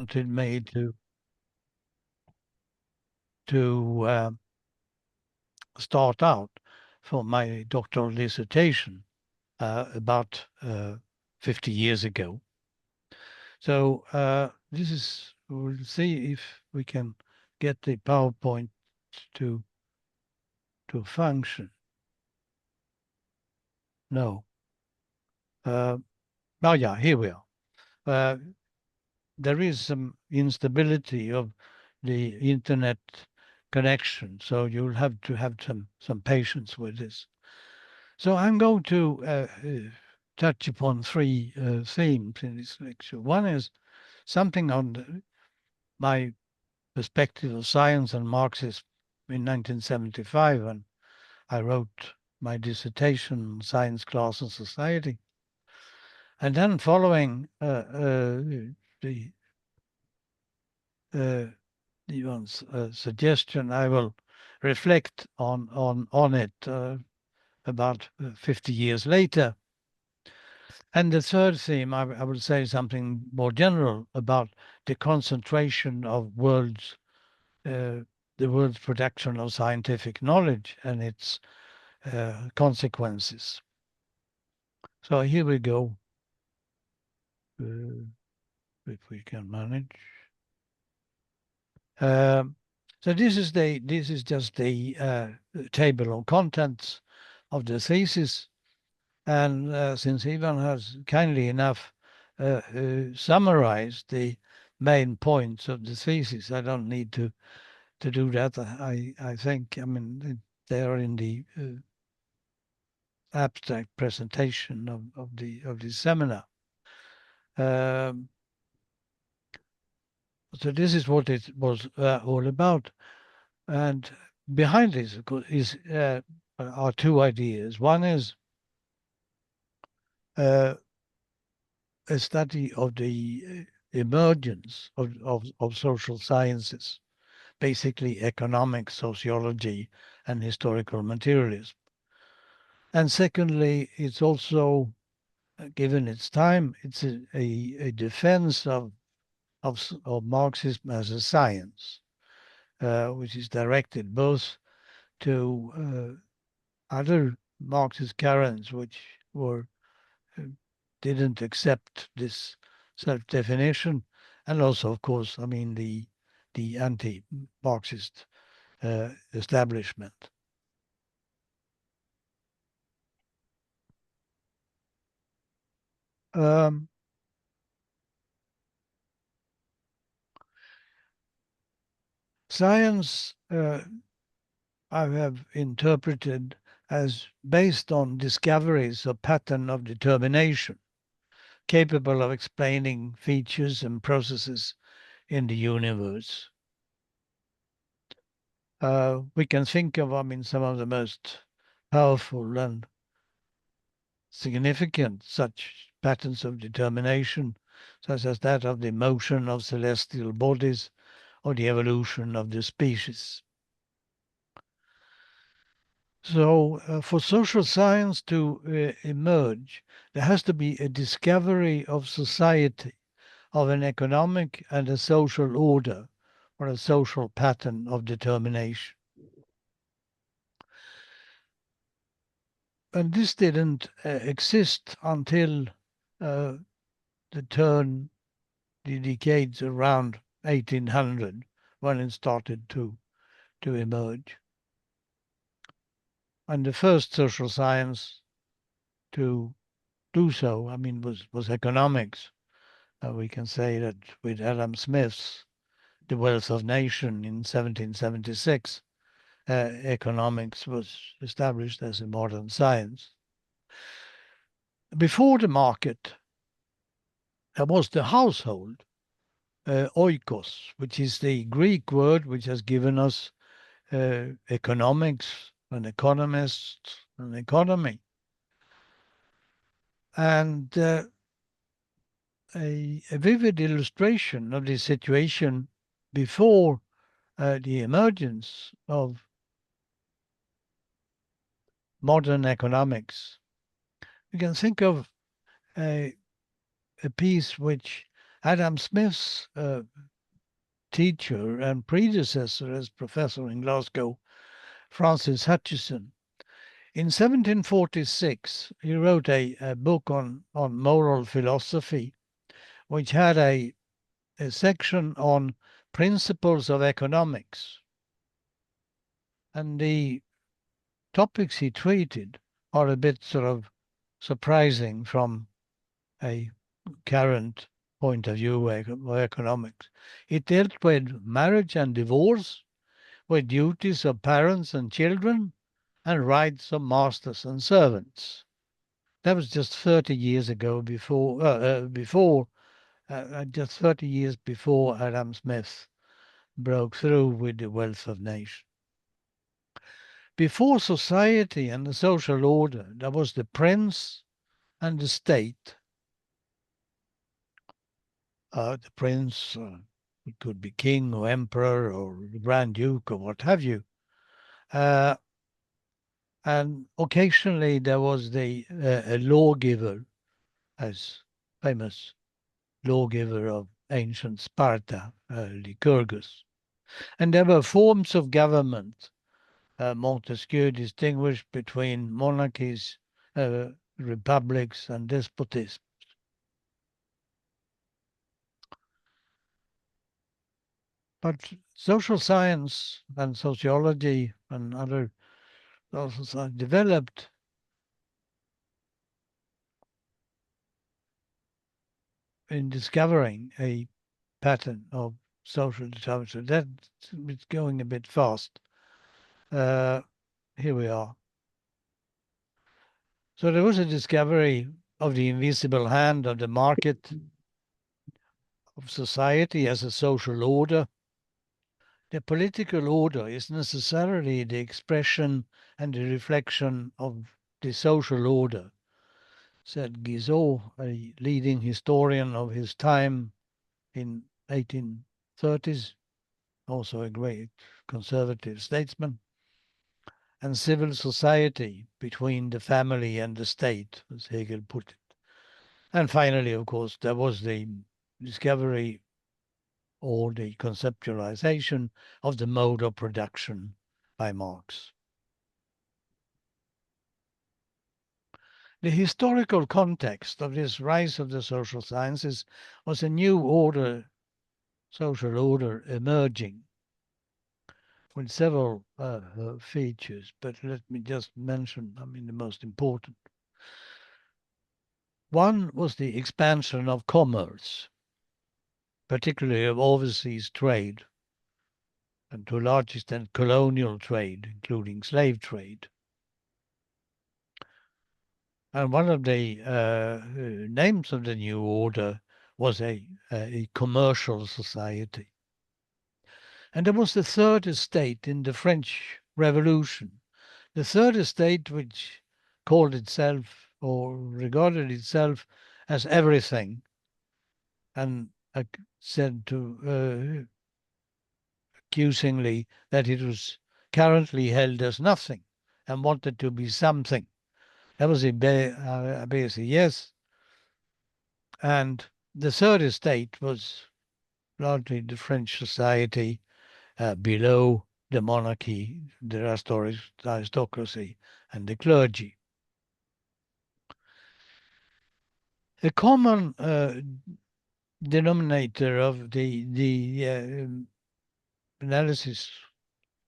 wanted me to start out for my doctoral dissertation about 50 years ago. So we'll see if we can get the PowerPoint to function. No. Oh yeah, here we are. There is some instability of the internet connection, so you'll have to have some patience with this. So I'm going to touch upon three themes in this lecture. One is something on my perspective of science and Marxism in 1975, when I wrote my dissertation on science, class, and society. And then following the Jevons suggestion, I will reflect on it about 50 years later. And the third theme, I will say something more general about the concentration of the world's production of scientific knowledge and its consequences. So here we go, if we can manage. So this is just the table of contents of the thesis, and since Ivan has kindly enough summarized the main points of the thesis, I don't need to do that. I think, I mean, they are in the abstract presentation of the seminar. So this is what it was all about. And behind this, of course, are two ideas. One is a study of the emergence of social sciences, basically economics, sociology, and historical materialism. And secondly, it's also, given its time, it's a defense of Marxism as a science, which is directed both to other Marxist currents which didn't accept this self-definition, and also, of course, I mean, the anti-Marxist establishment. Science, I have interpreted as based on discoveries of pattern of determination, capable of explaining features and processes in the universe. We can think of, I mean, some of the most powerful and significant such patterns of determination, such as that of the motion of celestial bodies or the evolution of the species. So for social science to emerge, there has to be a discovery of society, of an economic and a social order, or a social pattern of determination. And this didn't exist until the decades around 1800, when it started to emerge. And the first social science to do so, I mean, was economics. We can say that with Adam Smith's The Wealth of Nations in 1776, economics was established as a modern science. Before the market, there was the household, oikos, which is the Greek word which has given us economics, an economist, an economy. And a vivid illustration of the situation before the emergence of modern economics. You can think of a piece which Adam Smith's teacher and predecessor as professor in Glasgow, Francis Hutcheson, in 1746, he wrote a book on moral philosophy, which had a section on principles of economics. And the topics he treated are a bit sort of surprising from a current point of view of economics. It dealt with marriage and divorce, with duties of parents and children, and rights of masters and servants. That was just 30 years ago, just 30 years before Adam Smith broke through with the Wealth of Nations. Before society and the social order, there was the prince and the state. The prince, it could be king or emperor or grand duke or what have you. And occasionally there was a lawgiver, as famous lawgiver of ancient Sparta, Lycurgus. And there were forms of government. Montesquieu distinguished between monarchies, republics, and despotism. But social science and sociology and other social science developed in discovering a pattern of social determinants. That's going a bit fast. Here we are. So there was a discovery of the invisible hand of the market, of society as a social order. The political order is necessarily the expression and the reflection of the social order, said Guizot, a leading historian of his time in 1830s, also a great conservative statesman. And civil society between the family and the state, as Hegel put it. And finally, of course, there was the discovery or the conceptualization of the mode of production by Marx. The historical context of this rise of the social sciences was a new order, social order emerging with several features, but let me just mention, the most important. One was the expansion of commerce, particularly of overseas trade, and to a large extent colonial trade, including slave trade. And one of the names of the new order was a commercial society. And there was the third estate in the French Revolution. The third estate, which called itself or regarded itself as everything, and said to accusingly that it was currently held as nothing and wanted to be something. That was basically yes. And the third estate was largely the French society below the monarchy, the aristocracy, and the clergy. A common denominator of the analysis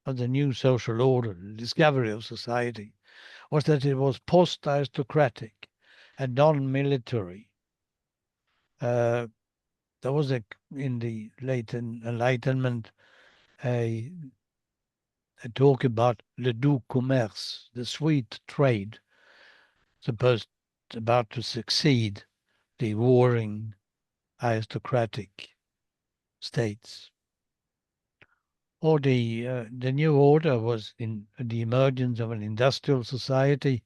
of the new social order, the discovery of society, was that it was post-aristocratic and non-military. There was in the late Enlightenment a talk about le doux commerce, the sweet trade, about to succeed the warring aristocratic states. Or the new order was in the emergence of an industrial society,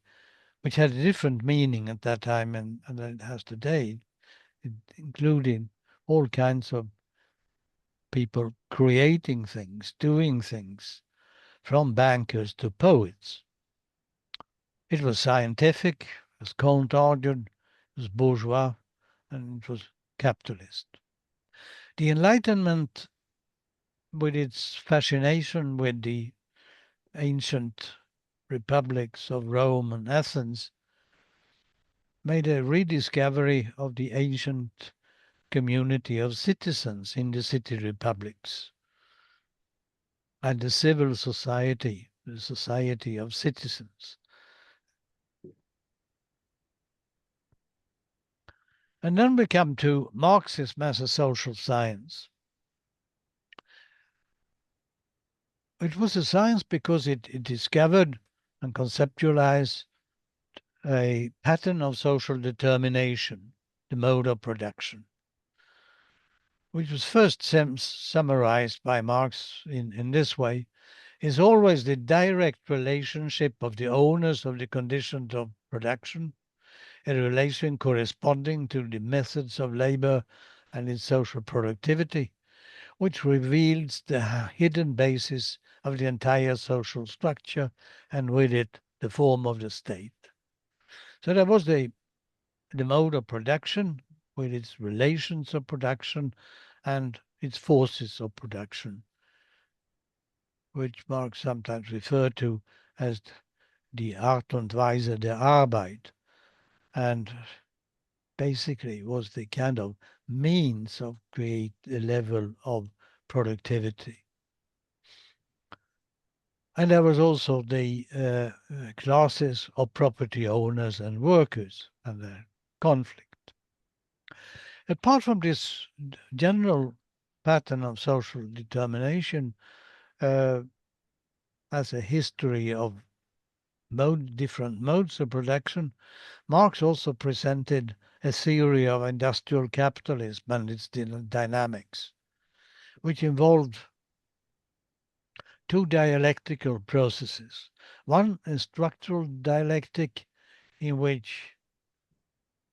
which had a different meaning at that time than it has today. It included all kinds of people creating things, doing things, from bankers to poets. It was scientific, as Comte argued, it was bourgeois, and it was capitalist. The Enlightenment, with its fascination with the ancient republics of Rome and Athens, made a rediscovery of the ancient community of citizens in the city republics and the civil society, the society of citizens. And then we come to Marxism as a social science. It was a science because it discovered and conceptualized a pattern of social determination, the mode of production, which was first summarized by Marx in this way, is always the direct relationship of the owners of the conditions of production, a relation corresponding to the methods of labor and its social productivity, which reveals the hidden basis of the entire social structure and with it the form of the state. So that was the mode of production with its relations of production and its forces of production, which Marx sometimes referred to as die Art und Weise der Arbeit, and basically was the kind of means of create a level of productivity. And there was also the classes of property owners and workers and their conflict. Apart from this general pattern of social determination as a history of different modes of production, Marx also presented a theory of industrial capitalism and its dynamics, which involved two dialectical processes. One, a structural dialectic in which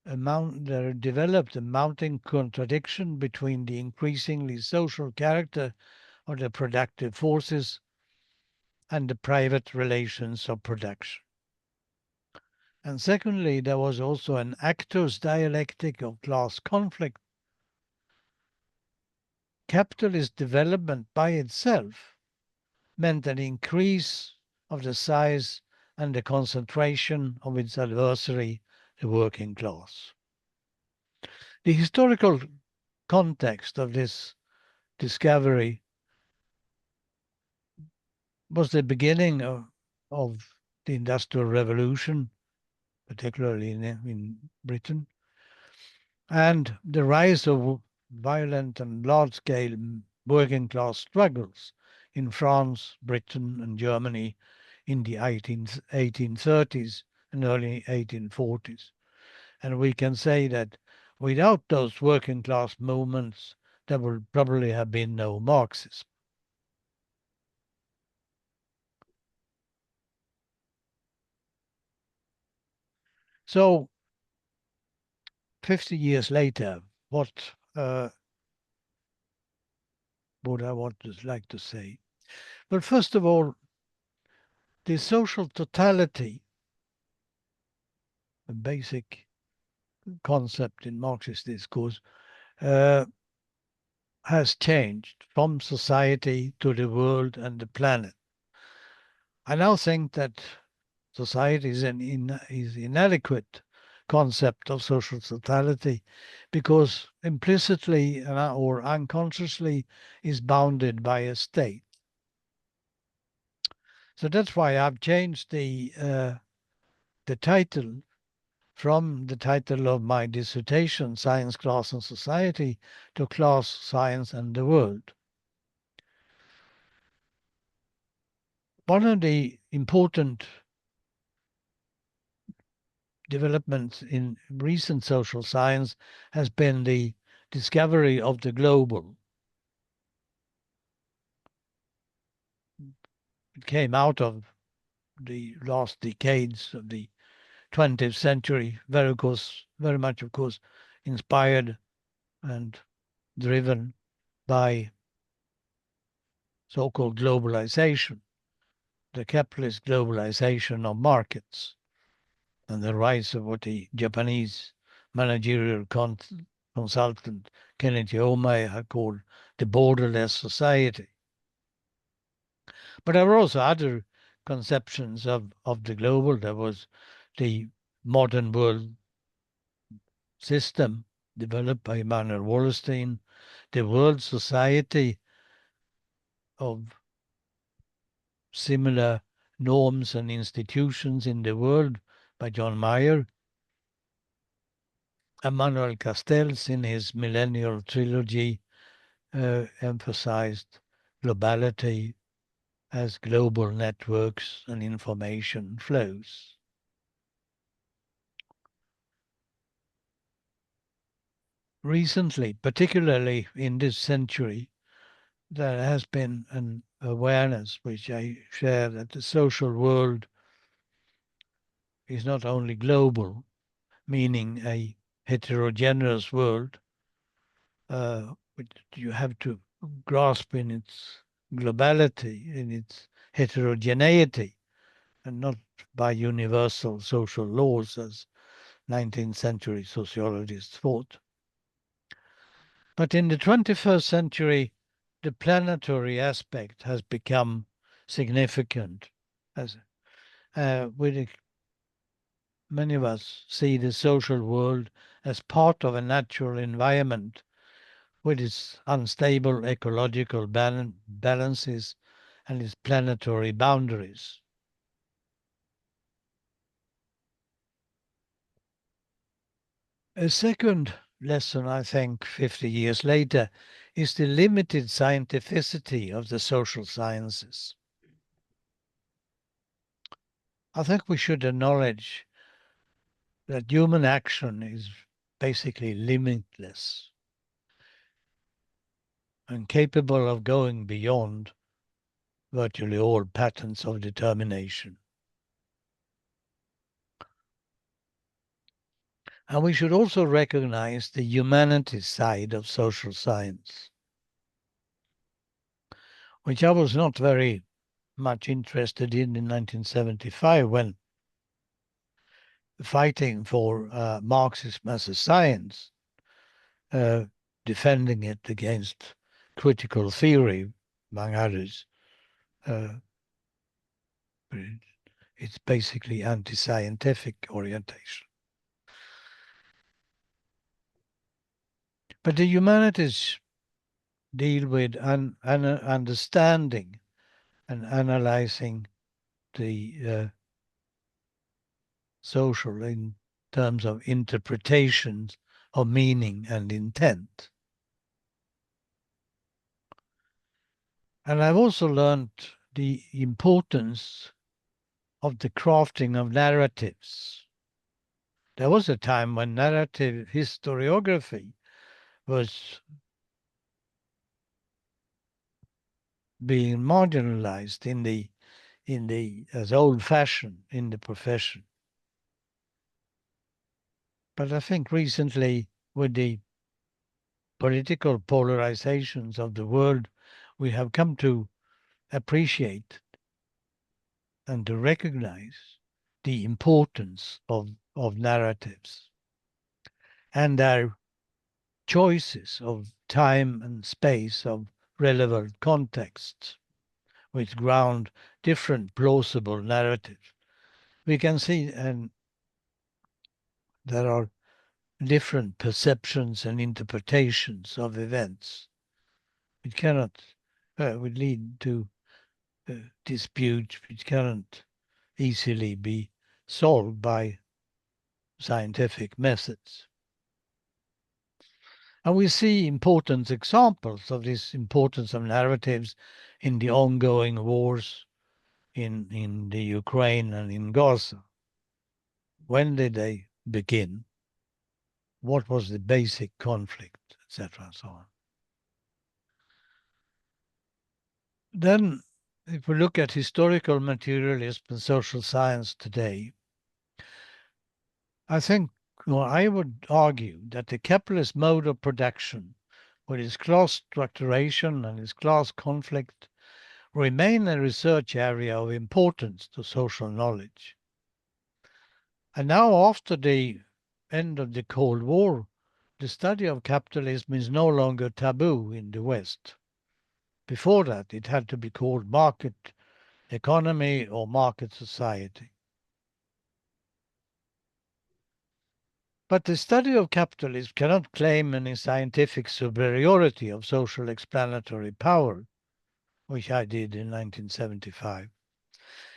there developed a mounting contradiction between the increasingly social character of the productive forces and the private relations of production. And secondly, there was also an actor's dialectic of class conflict. Capitalist development by itself meant an increase of the size and the concentration of its adversary, the working class. The historical context of this discovery was the beginning of the Industrial Revolution, particularly in Britain, and the rise of violent and large-scale working class struggles in France, Britain, and Germany in the 1830s and early 1840s. And we can say that without those working class movements, there would probably have been no Marxism. So 50 years later, what would I like to say? Well, first of all, the social totality, a basic concept in Marxist discourse, has changed from society to the world and the planet. I now think that society is an inadequate concept of social totality because implicitly or unconsciously is bounded by a state. So that's why I've changed the title from the title of my dissertation, Science, Class and Society, to Class, Science and the World. One of the important developments in recent social science has been the discovery of the global. It came out of the last decades of the 20th century, very much, of course, inspired and driven by so-called globalization, the capitalist globalization of markets, and the rise of what the Japanese managerial consultant Kennedy Omey had called the borderless society. But there were also other conceptions of the global. There was the modern world system developed by Immanuel Wallerstein, the world society of similar norms and institutions in the world by John Mayer, Emmanuel Castells in his millennial trilogy emphasized globality as global networks and information flows. Recently, particularly in this century, there has been an awareness, which I share, that the social world is not only global, meaning a heterogeneous world, which you have to grasp in its globality, in its heterogeneity, and not by universal social laws as 19th century sociologists thought. But in the 21st century, the planetary aspect has become significant. As many of us see the social world as part of a natural environment with its unstable ecological balances and its planetary boundaries. A second lesson, I think, 50 years later, is the limited scientificity of the social sciences. I think we should acknowledge that human action is basically limitless and capable of going beyond virtually all patterns of determination. And we should also recognize the humanities side of social science, which I was not very much interested in 1975 when fighting for Marxism as a science, defending it against critical theory, among others. It's basically anti-scientific orientation. But the humanities deal with understanding and analyzing the social in terms of interpretations of meaning and intent. And I've also learned the importance of the crafting of narratives. There was a time when narrative historiography was being marginalized as old-fashioned in the profession. But I think recently, with the political polarizations of the world, we have come to appreciate and to recognize the importance of narratives and their choices of time and space, of relevant contexts, which ground different plausible narratives. We can see there are different perceptions and interpretations of events. It cannot, would lead to disputes which cannot easily be solved by scientific methods. And we see important examples of this importance of narratives in the ongoing wars in the Ukraine and in Gaza. When did they begin? What was the basic conflict, etc., and so on. Then, if we look at historical materialism and social science today, I think, or I would argue that the capitalist mode of production, with its class structuration and its class conflict, remain a research area of importance to social knowledge. And now, after the end of the Cold War, the study of capitalism is no longer taboo in the West. Before that, it had to be called market economy or market society. But the study of capitalism cannot claim any scientific superiority of social explanatory power, which I did in 1975.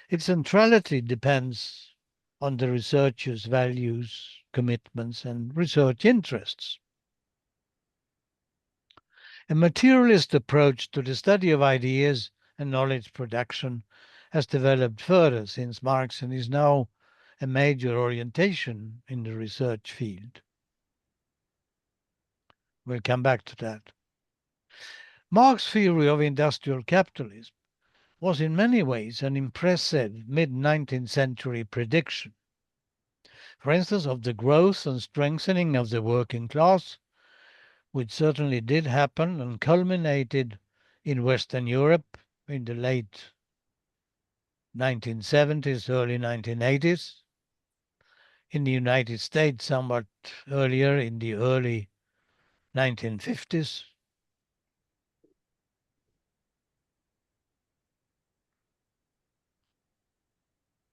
Its centrality depends on the researcher's values, commitments, and research interests. A materialist approach to the study of ideas and knowledge production has developed further since Marx and is now a major orientation in the research field. We'll come back to that. Marx's theory of industrial capitalism was in many ways an impressive mid-19th century prediction. For instance, of the growth and strengthening of the working class, which certainly did happen and culminated in Western Europe in the late 1970s, early 1980s, in the United States somewhat earlier in the early 1950s.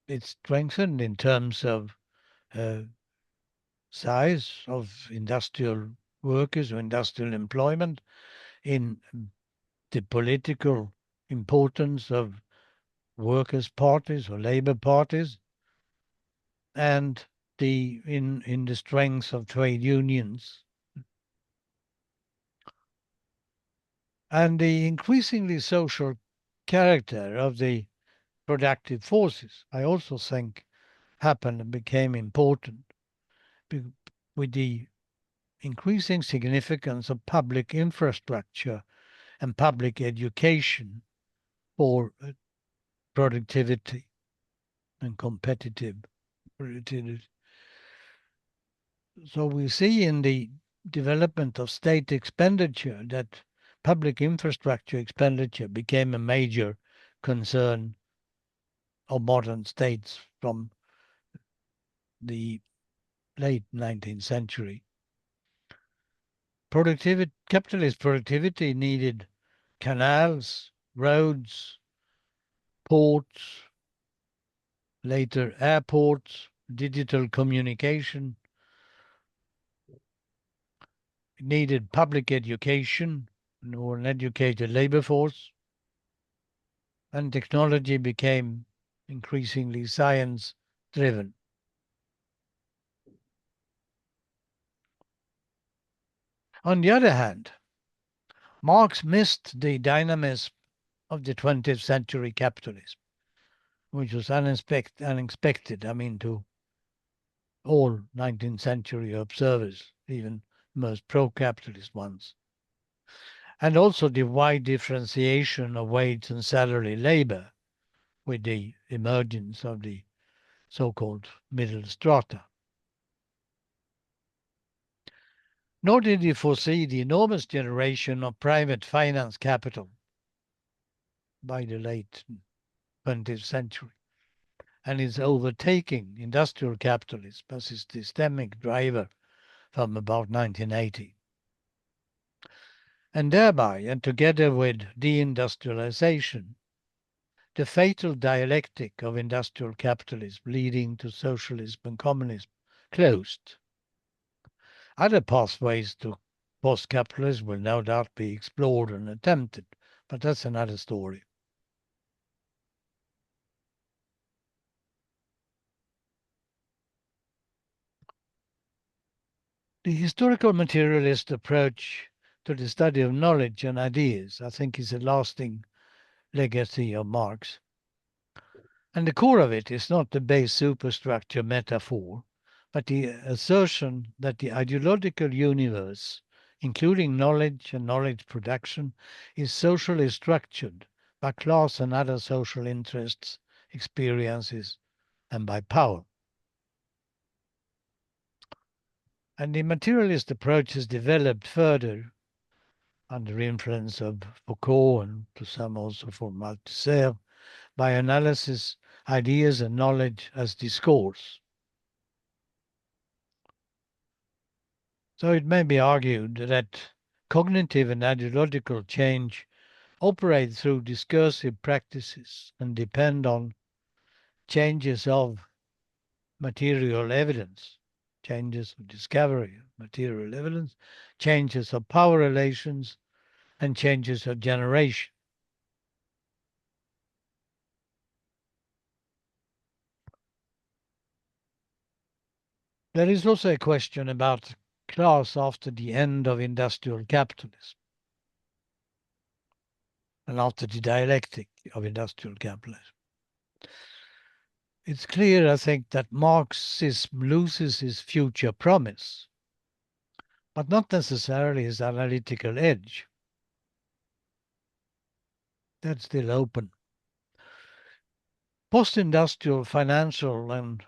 It strengthened in terms of size of industrial workers or industrial employment, in the political importance of workers' parties or labor parties, and in the strength of trade unions. And the increasingly social character of the productive forces, I also think, happened and became important with the increasing significance of public infrastructure and public education for productivity and competitive productivity. So we see in the development of state expenditure that public infrastructure expenditure became a major concern of modern states from the late 19th century. Capitalist productivity needed canals, roads, ports, later airports, digital communication. It needed public education or an educated labor force. And technology became increasingly science driven. On the other hand, Marx missed the dynamism of the 20th century capitalism, which was unexpected, to all 19th century observers, even the most pro-capitalist ones. And also the wide differentiation of wage and salary labor with the emergence of the so-called middle strata. Nor did he foresee the enormous generation of private finance capital by the late 20th century and its overtaking industrial capitalism as its systemic driver from about 1980. And thereby, and together with deindustrialization, the fatal dialectic of industrial capitalism leading to socialism and communism closed. Other pathways to post-capitalism will no doubt be explored and attempted, but that's another story. The historical materialist approach to the study of knowledge and ideas, I think, is a lasting legacy of Marx. And the core of it is not the base superstructure metaphor, but the assertion that the ideological universe, including knowledge and knowledge production, is socially structured by class and other social interests, experiences, and by power. And the materialist approach is developed further under influence of Foucault and to some also from Althusser by analysis, ideas, and knowledge as discourse. So it may be argued that cognitive and ideological change operate through discursive practices and depend on changes of material evidence, changes of discovery of material evidence, changes of power relations, and changes of generation. There is also a question about class after the end of industrial capitalism and after the dialectic of industrial capitalism. It's clear, I think, that Marxism loses its future promise, but not necessarily its analytical edge. That's still open. Post-industrial financial and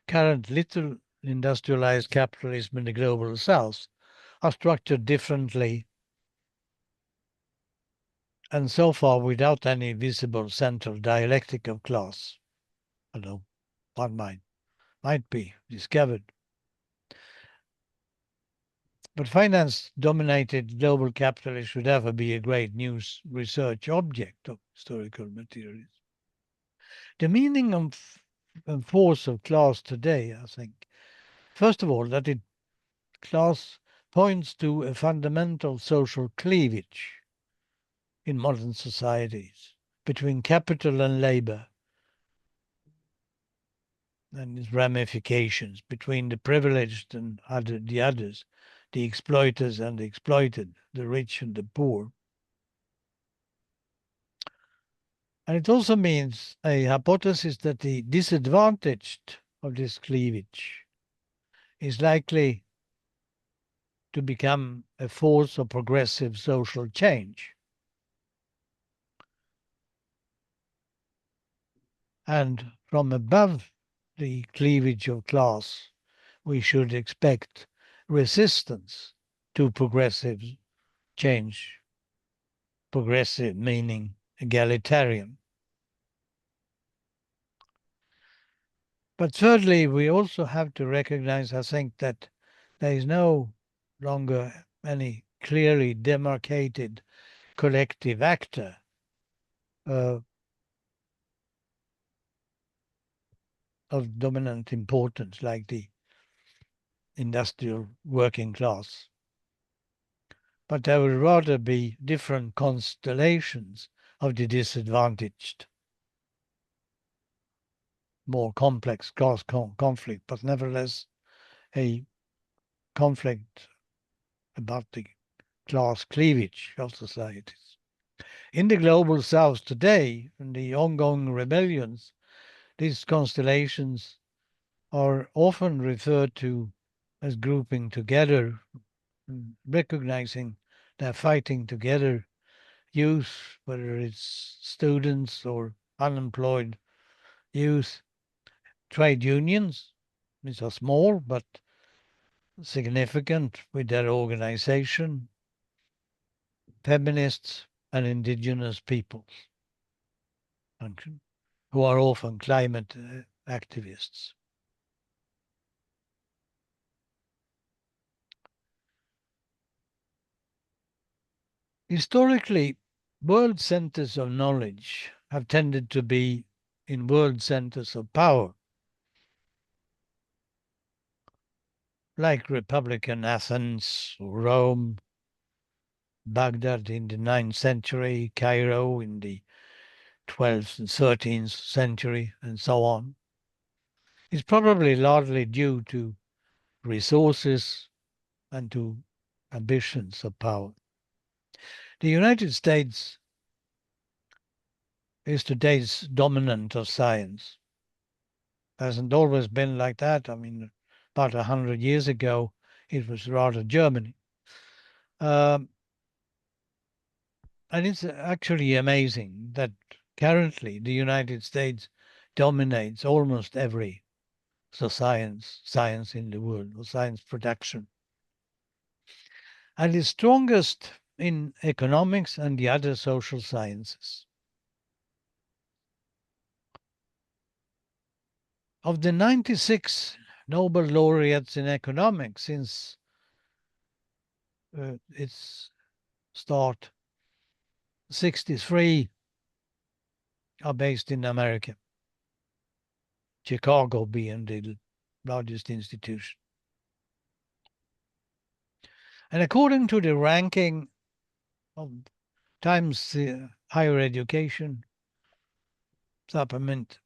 current little industrialized capitalism in the global south are structured differently and so far without any visible central dialectic of class. Although one might be discovered. But finance-dominated global capitalism should ever be a great new research object of historical materialism. The meaning and force of class today, I think, first of all, that class points to a fundamental social cleavage in modern societies between capital and labor and its ramifications between the privileged and the others, the exploiters and the exploited, the rich and the poor. And it also means a hypothesis that the disadvantaged of this cleavage is likely to become a force of progressive social change. And from above the cleavage of class, we should expect resistance to progressive change. Progressive meaning egalitarian. But thirdly, we also have to recognize, I think, that there is no longer any clearly demarcated collective actor uh, of dominant importance like the industrial working class. But there will rather be different constellations of the disadvantaged, more complex class conflict, but nevertheless a conflict about the class cleavage of societies. In the global south today, in the ongoing rebellions, these constellations are often referred to as grouping together, recognizing they're fighting together, youth, whether it's students or unemployed youth, trade unions, these are small but significant with their organization, feminists and indigenous peoples, who are often climate activists. Historically, world centers of knowledge have tended to be in world centers of power, like Republican Athens, Rome, Baghdad in the 9th century, Cairo in the 12th and 13th century, and so on. It's probably largely due to resources and to ambitions of power. The United States is today's dominant of science. Hasn't always been like that. I mean, about 100 years ago, it was rather Germany. Um, and it's actually amazing that currently the United States dominates almost every science in the world, or science production, and is strongest in economics and the other social sciences. Of the 96 Nobel laureates in economics since its start. 63 are based in America, Chicago being the largest institution. And according to the ranking of Times Higher Education Supplement,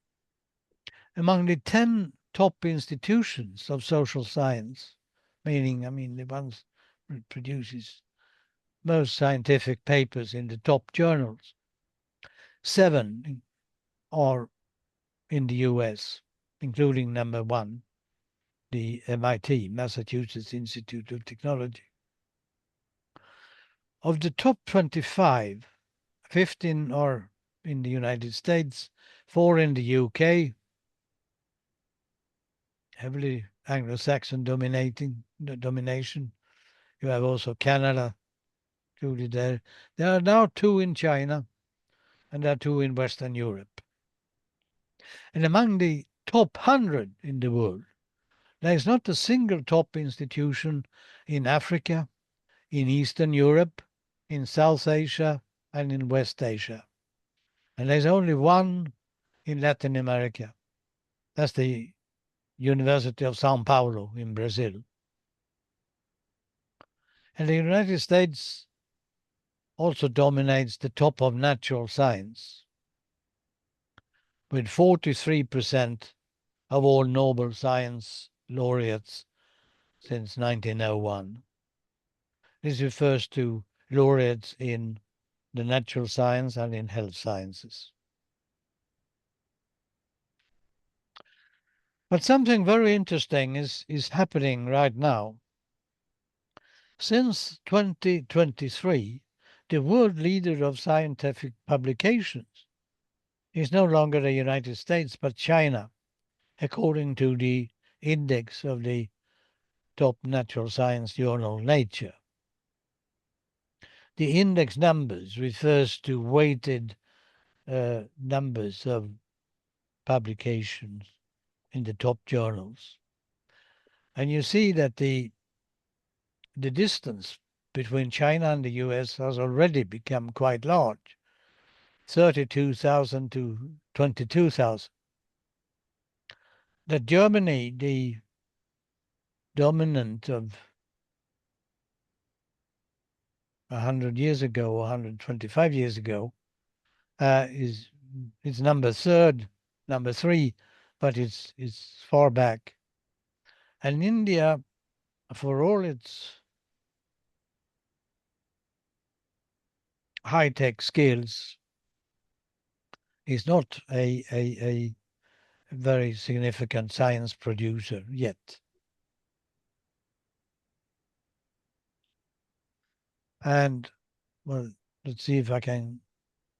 among the 10 top institutions of social science, meaning, the ones that produces most scientific papers in the top journals, 7 are in the US, including number 1, the MIT, Massachusetts Institute of Technology. Of the top 25, 15 are in the United States, 4 in the UK, heavily Anglo-Saxon domination. You have also Canada included there. There are now 2 in China, and there are 2 in Western Europe. And among the top 100 in the world, there is not a single top institution in Africa, in Eastern Europe, in South Asia, and in West Asia. And there's only 1 in Latin America. That's the University of Sao Paulo in Brazil. And the United States also dominates the top of natural science, with 43% of all Nobel Science laureates since 1901. This refers to laureates in the natural science and in health sciences. But something very interesting is happening right now. Since 2023, the world leader of scientific publications is no longer the United States, but China, according to the index of the top natural science journal Nature. The index numbers refers to weighted numbers of publications in the top journals. And you see that the distance between China and the US has already become quite large, 32,000 to 22,000. That Germany, the dominant of 100 years ago or 125 years ago, is number 3, but it's far back. And India, for all its high-tech skills, is not a very significant science producer yet. And, well, let's see if I can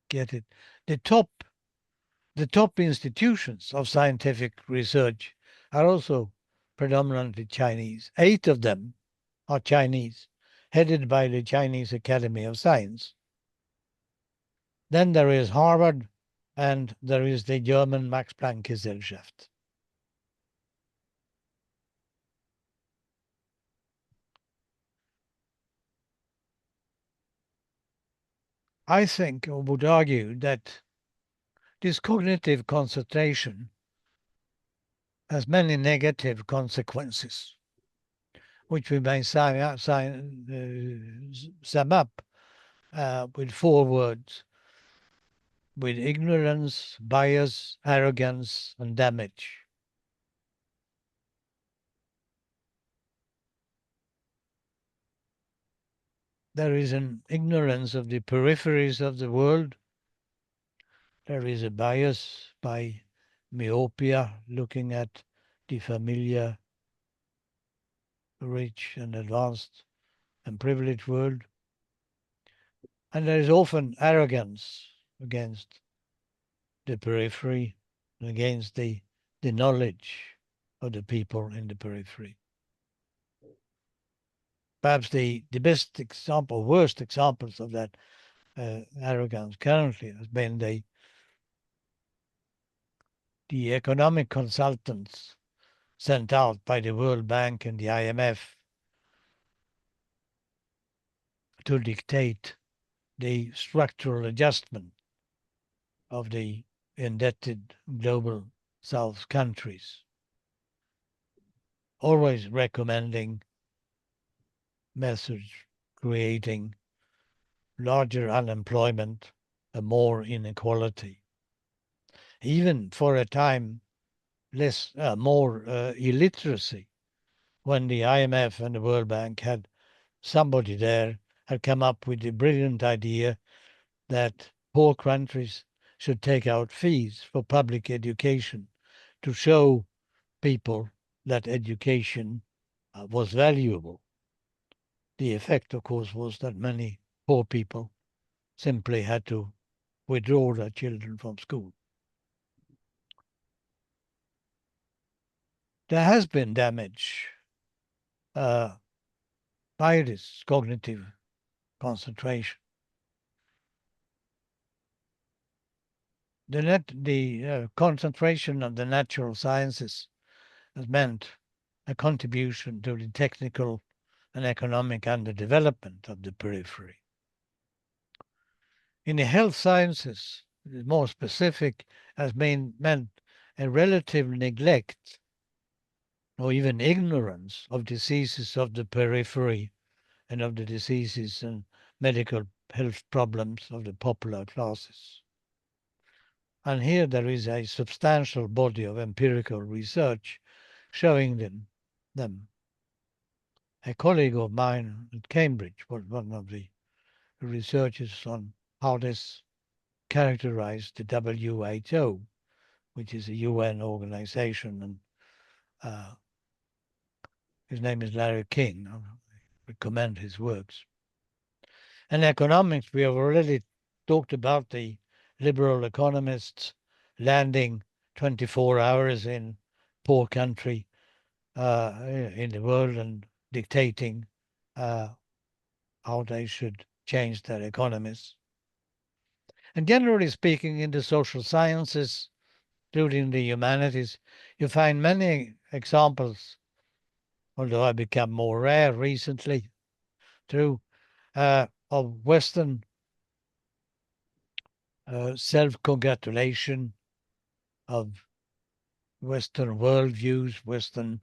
get it. The top institutions of scientific research are also predominantly Chinese. 8 of them are Chinese, headed by the Chinese Academy of Science. Then there is Harvard, and there is the German Max Planck Gesellschaft. I think, or would argue, that this cognitive concentration has many negative consequences, which we may sum up with 4 words: with ignorance, bias, arrogance, and damage. There is an ignorance of the peripheries of the world. There is a bias by myopia, looking at the familiar, rich and advanced and privileged world. And there is often arrogance against the periphery, against the knowledge of the people in the periphery. Perhaps the best example, worst examples of that arrogance currently has been the economic consultants sent out by the World Bank and the IMF to dictate the structural adjustment of the indebted global South countries, always recommending methods creating larger unemployment and more inequality. Even for a time, more illiteracy, when the IMF and the World Bank had somebody there had come up with the brilliant idea that poor countries should take out fees for public education to show people that education was valuable. The effect, of course, was that many poor people simply had to withdraw their children from school. There has been damage by this cognitive concentration. The concentration of the natural sciences has meant a contribution to the technical and economic underdevelopment of the periphery. In the health sciences, more specific, has meant a relative neglect or even ignorance of diseases of the periphery and of the diseases and medical health problems of the popular classes. And here there is a substantial body of empirical research showing them. A colleague of mine at Cambridge was one of the researchers on how this characterized the WHO, which is a UN organization, and his name is Larry King. I recommend his works. In economics, we have already talked about the liberal economists landing 24 hours in poor country in the world and dictating how they should change their economies. And generally speaking, in the social sciences, including the humanities, you find many examples, although have become more rare recently, too, of Western self-congratulation, of Western worldviews, Western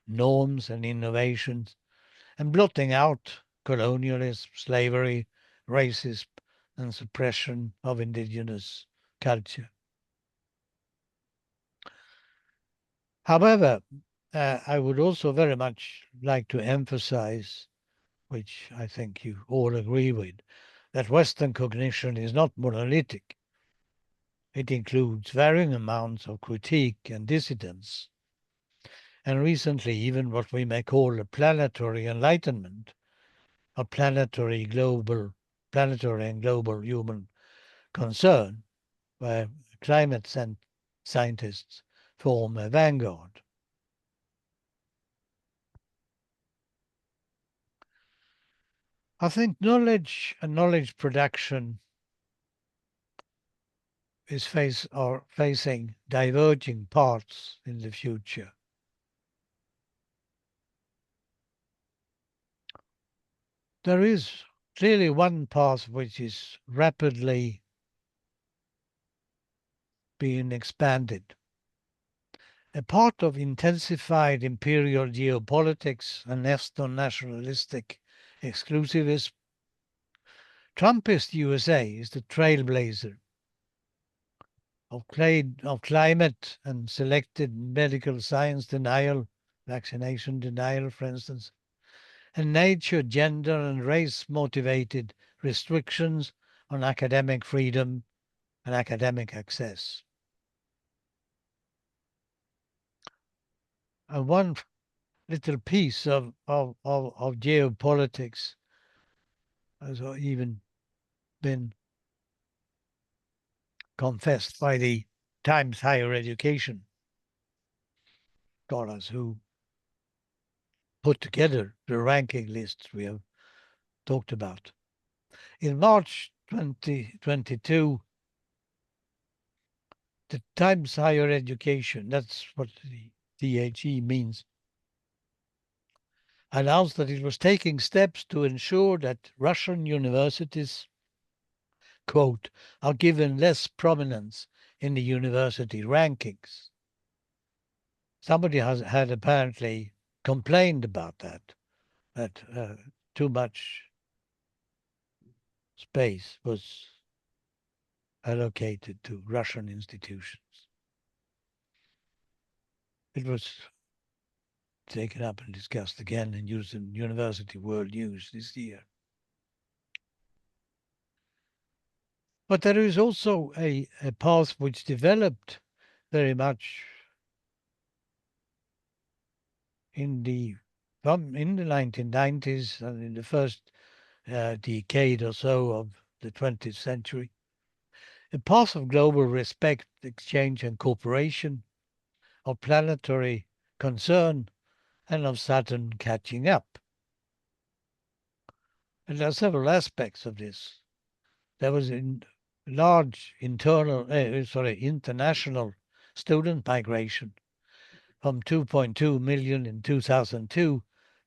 norms and innovations, and blotting out colonialism, slavery, racism, and suppression of indigenous culture. However, I would also very much like to emphasize, which I think you all agree with, that Western cognition is not monolithic. It includes varying amounts of critique and dissidence, and recently even what we may call a planetary enlightenment, a planetary and global human concern, where climate scientists form a vanguard. I think knowledge and knowledge production are facing diverging paths in the future. There is clearly one path which is rapidly being expanded. A part of intensified imperial geopolitics and ethno-nationalistic exclusivism. Trumpist USA is the trailblazer of climate and selected medical science denial, vaccination denial, for instance, and nature, gender, and race motivated restrictions on academic freedom and academic access. And one little piece of geopolitics has even been confessed by the Times Higher Education scholars who put together the ranking lists we have talked about. In March 2022, the Times Higher Education, that's what the THE means, announced that it was taking steps to ensure that Russian universities, quote, are given less prominence in the university rankings. Somebody had apparently complained about that too much space was allocated to Russian institutions. It was taken up and discussed again and used in University World News this year. But there is also a path which developed very much in the 1990s and in the first decade or so of the 20th century, a path of global respect, exchange and cooperation, of planetary concern, and of Saturn catching up. And there are several aspects of this. There was a large international student migration from 2.2 million in 2002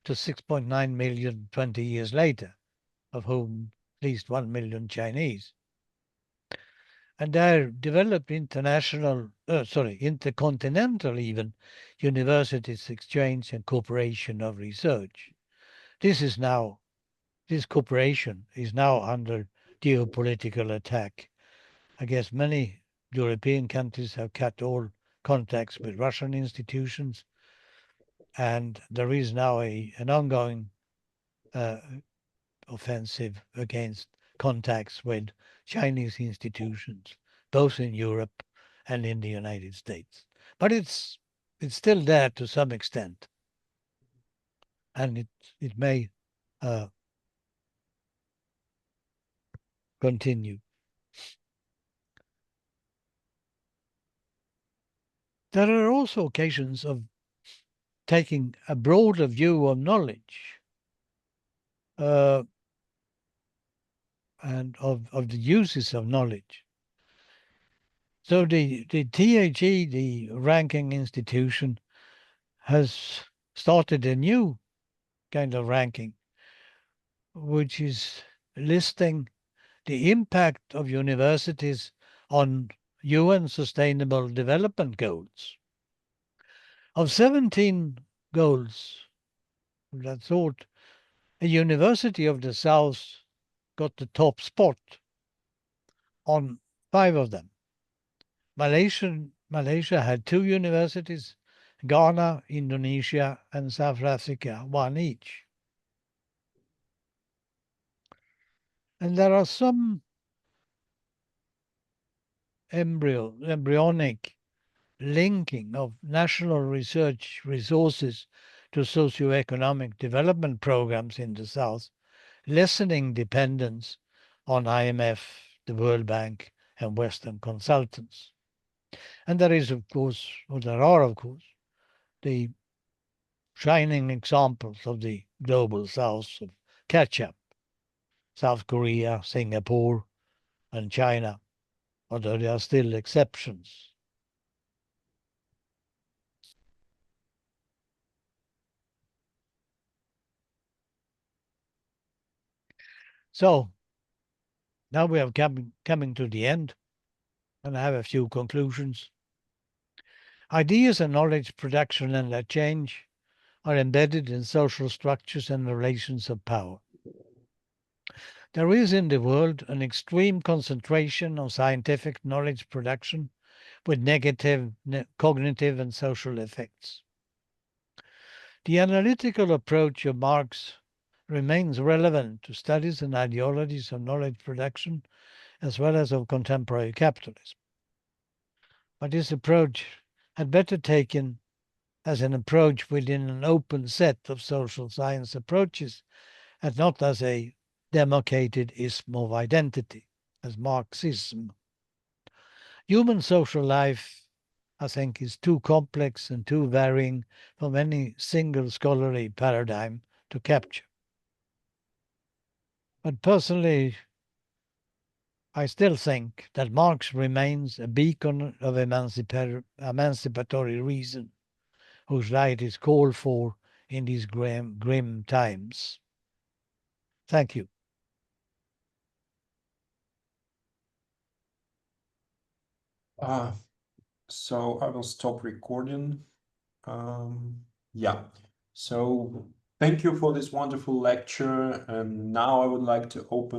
to 6.9 million 20 years later, of whom at least 1 million Chinese. And there developed intercontinental even, universities exchange and cooperation of research. This cooperation is now under geopolitical attack. I guess many European countries have cut all contacts with Russian institutions, and there is now an ongoing offensive against contacts with Chinese institutions, both in Europe and in the United States. But it's still there to some extent, and it may continue. There are also occasions of taking a broader view of knowledge and of the uses of knowledge. So the TAG, the ranking institution, has started a new kind of ranking, which is listing the impact of universities on UN Sustainable Development Goals. Of 17 goals that thought, a University of the South got the top spot on 5 of them. Malaysia had 2 universities, Ghana, Indonesia, and South Africa, 1 each. And there are some embryonic linking of national research resources to socio-economic development programs in the South, lessening dependence on IMF, the World Bank, and Western consultants. And there are, of course, the shining examples of the global South of catch-up, South Korea, Singapore, and China, although there are still exceptions. So now we are coming to the end, and I have a few conclusions. Ideas and knowledge production and their change are embedded in social structures and relations of power. There is in the world an extreme concentration of scientific knowledge production with negative cognitive and social effects. The analytical approach of Marx remains relevant to studies and ideologies of knowledge production as well as of contemporary capitalism. But this approach had better taken as an approach within an open set of social science approaches and not as a demarcated ism of identity, as Marxism. Human social life, I think, is too complex and too varying from any single scholarly paradigm to capture. But personally, I still think that Marx remains a beacon of emancipatory reason, whose light is called for in these grim times. Thank you. So I will stop recording. Yeah. So thank you for this wonderful lecture. And now I would like to open